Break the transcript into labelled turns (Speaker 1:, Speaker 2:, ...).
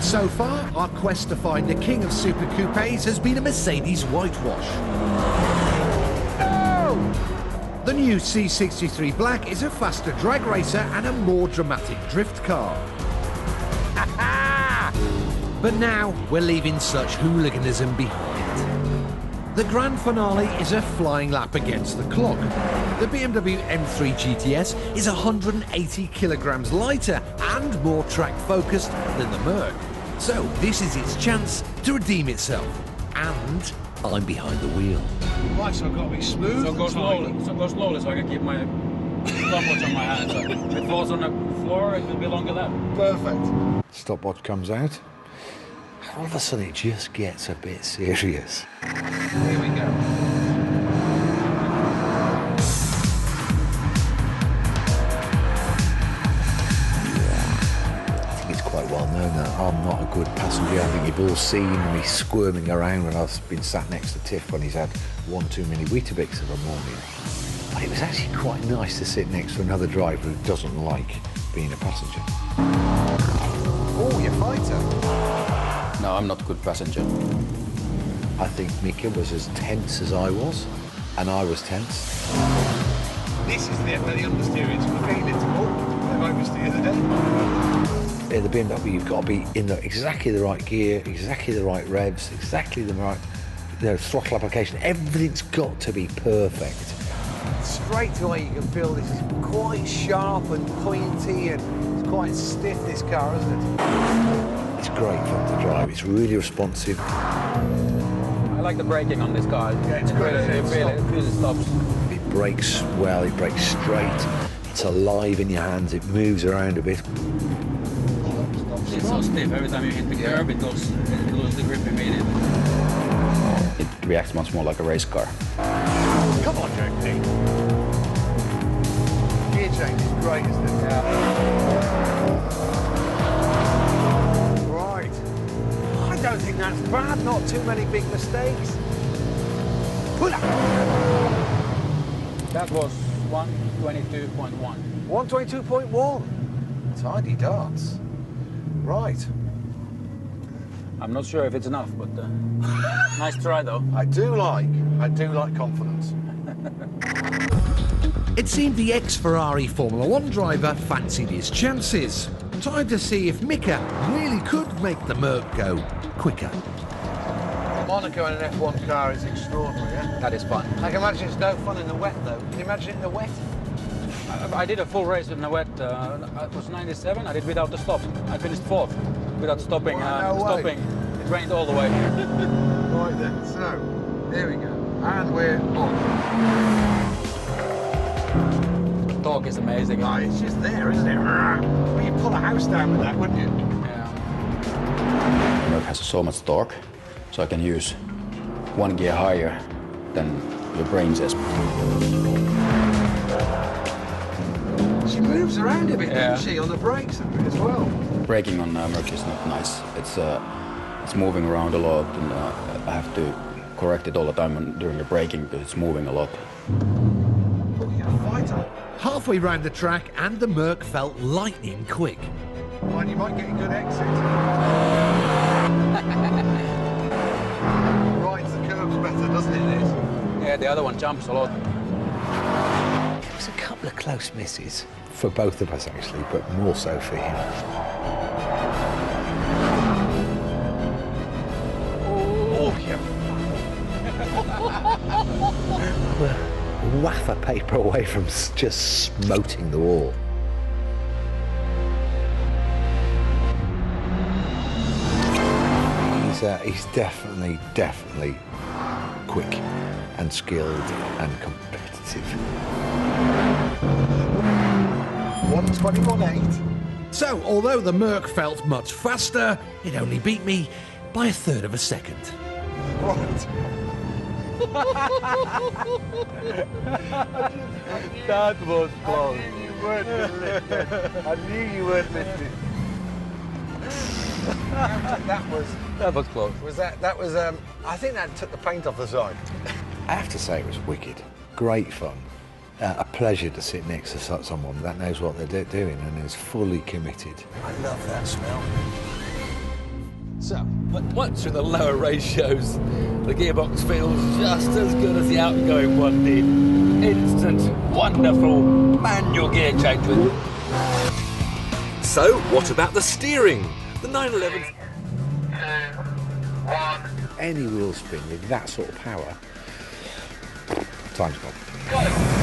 Speaker 1: So far, our quest to find the king of Super Coupes has been a Mercedes whitewash. Oh! The new C63 Black is a faster drag racer and a more dramatic drift car. But now, we're leaving such hooliganism behind. The grand finale is a flying lap against the clock. The BMW M3 GTS is 180 kilograms lighter and more track-focused than the Merc. So this is its chance to redeem itself. And I'm behind the wheel.
Speaker 2: Right, so I've got to be smooth.
Speaker 3: So go slowly so I can keep my stopwatch on my hand. So if it falls on the floor, it will be longer lap.
Speaker 2: Perfect.
Speaker 1: Stopwatch comes out. All of a sudden it just gets a bit serious.
Speaker 2: Here we go.
Speaker 1: Quite well known that I'm not a good passenger. I think you've all seen me squirming around when I've been sat next to Tiff when he's had one too many Weetabix of a morning. But it was actually quite nice to sit next to another driver who doesn't like being a passenger.
Speaker 2: Oh, you're fighter.
Speaker 3: No, I'm not a good passenger.
Speaker 1: I think Mika was as tense as I was, and I was tense.
Speaker 2: This is the understeer. It's indefatigable. They oversteer the day.
Speaker 1: In the BMW, you've got to be in exactly the right gear, exactly the right revs, exactly the right throttle application. Everything's got to be perfect.
Speaker 2: Straight away you can feel this is quite sharp and pointy and it's quite stiff, this car, isn't it?
Speaker 1: It's great fun to drive. It's really responsive.
Speaker 3: I like the braking on this car.
Speaker 2: Yeah, it's great.
Speaker 3: It really stops.
Speaker 1: It brakes well, it brakes straight. It's alive in your hands, it moves around a bit.
Speaker 3: It's so stiff. Every time you hit the curb, it loses the grip immediately. It reacts much more like a race car.
Speaker 2: Come on, JP. Gear change is great, isn't it?
Speaker 3: Yeah.
Speaker 2: Right. I don't think that's bad. Not too many big mistakes. Pull up.
Speaker 3: That was 122.1.
Speaker 2: 122.1. Tidy darts. Right.
Speaker 3: I'm not sure if it's enough, but nice try though.
Speaker 2: I do like confidence.
Speaker 1: It seemed the ex-Ferrari Formula 1 driver fancied his chances. Time to see if Mika really could make the Merc go quicker.
Speaker 2: Monaco in an F1 car is extraordinary, yeah?
Speaker 3: That is fun.
Speaker 2: I can imagine it's no fun in the wet, though. Can you imagine it in the wet?
Speaker 3: I did a full race in the wet. It was 97. I did without the stop. I finished fourth without stopping. Stopping. It rained all the way.
Speaker 2: Right then. So here we go, and we're on.
Speaker 3: The torque is amazing.
Speaker 2: Oh, it's just there, isn't it? Well, you'd pull a house down with that, wouldn't you?
Speaker 3: Yeah. The Merc has so much torque, so I can use one gear higher than your brain says.
Speaker 2: She moves around a bit, doesn't she, on the brakes a bit as well?
Speaker 3: Braking on Merc is not nice. It's moving around a lot, and I have to correct it all the time during the braking because it's moving a lot.
Speaker 2: Oh, you're a fighter.
Speaker 1: Halfway round the track, and the Merc felt lightning quick.
Speaker 2: Well, you might get a good exit. Rides the curves better, doesn't it, this?
Speaker 3: Yeah, the other one jumps a lot.
Speaker 1: There was a couple of close misses for both of us, actually, but more so for him.
Speaker 2: Oh, yeah.
Speaker 1: We're a waff of paper away from just smoting the wall. He's definitely quick and skilled and competitive.
Speaker 2: 121.8.
Speaker 1: So, although the Merc felt much faster, it only beat me by a third of a second.
Speaker 2: Right.
Speaker 3: That was close.
Speaker 2: I knew you weren't listening.
Speaker 3: That was close.
Speaker 2: That was I think that took the paint off the side.
Speaker 1: I have to say it was wicked. Great fun. A pleasure to sit next to someone that knows what they're doing and is fully committed.
Speaker 2: I love that smell. So,
Speaker 4: But once you're in the lower ratios, the gearbox feels just as good as the outgoing one did. Instant, wonderful manual gear change with.
Speaker 5: So, what about the steering? The 911...
Speaker 2: any wheel spin with that sort of power, time's gone.